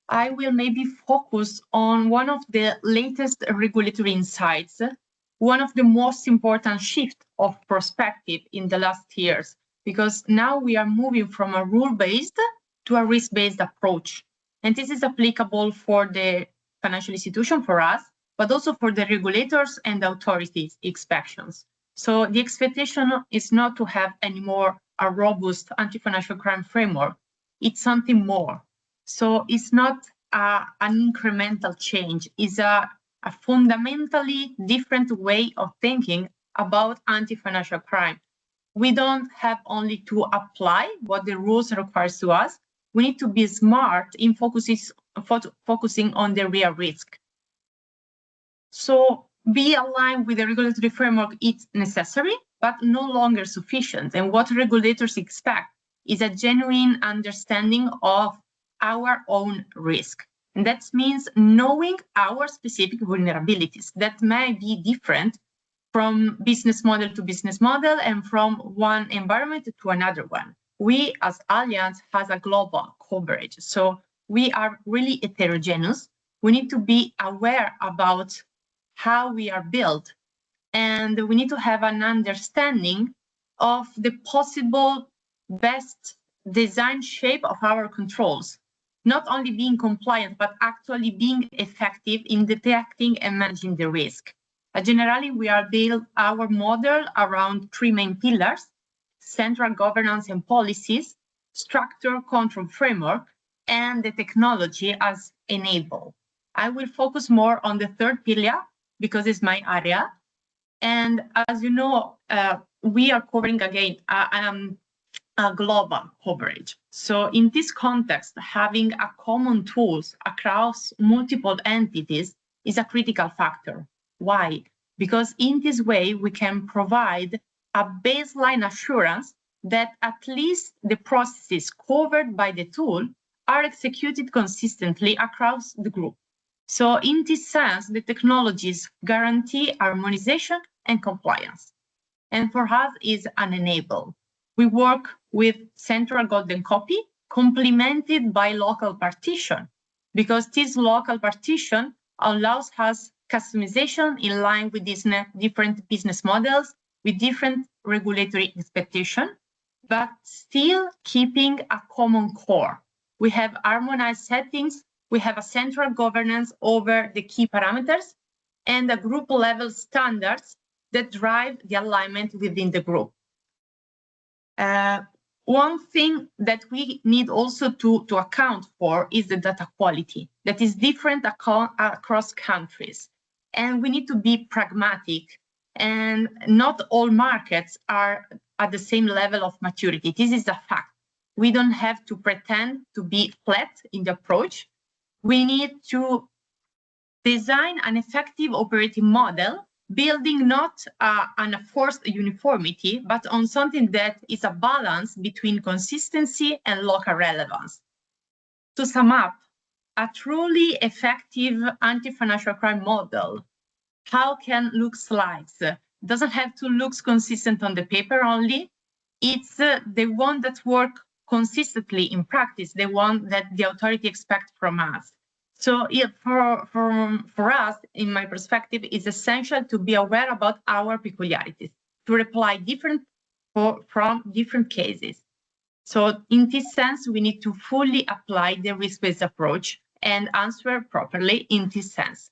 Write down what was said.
I will maybe focus on one of the latest regulatory insights, one of the most important shifts of perspective in the last years, because now we are moving from a rule-based to a risk-based approach. And this is applicable for the financial institution, for us, but also for the regulators and the authorities' inspections. So the expectation is not to have anymore a robust anti-financial crime framework. It's something more. So it's not an incremental change. It's a fundamentally different way of thinking about anti-financial crime. We don't have only to apply what the rules require to us. We need to be smart in focusing on the real risk. So be aligned with the regulatory framework is necessary, but no longer sufficient. And what regulators expect is a genuine understanding of our own risk. And that means knowing our specific vulnerabilities that may be different from business model to business model and from one environment to another one. We as Allianz has a global coverage, so we are really heterogeneous. We need to be aware about how we are built, and we need to have an understanding of the possible best design shape of our controls, not only being compliant, but actually being effective in detecting and managing the risk. At Generali, we are built our model around three main pillars: central governance and policies, structure control framework, and the technology as enable. I will focus more on the third pillar because it's my area. And as you know, we are covering again a global coverage. So in this context, having a common tools across multiple entities is a critical factor. Why? Because in this way, we can provide a baseline assurance that at least the processes covered by the tool are executed consistently across the group. So in this sense, the technologies guarantee harmonization and compliance. And for us is an enable. We work with central golden copy complemented by local partition, because this local partition allows us customization in line with these different business models, with different regulatory expectation, but still keeping a common core. We have harmonized settings, we have a central governance over the key parameters, and a group level standards that drive the alignment within the group. One thing that we need also to account for is the data quality that is different across countries. And we need to be pragmatic, and not all markets are at the same level of maturity. This is a fact. We don't have to pretend to be flat in the approach. We need to design an effective operating model, building not on a forced uniformity, but on something that is a balance between consistency and local relevance. To sum up, a truly effective anti-financial crime model, how can look like? Doesn't have to look consistent on the paper only. It's the one that works consistently in practice, the one that the authority expects from us. So for us, in my perspective, it's essential to be aware about our peculiarities, to apply from different cases. So in this sense, we need to fully apply the risk-based approach and answer properly in this sense.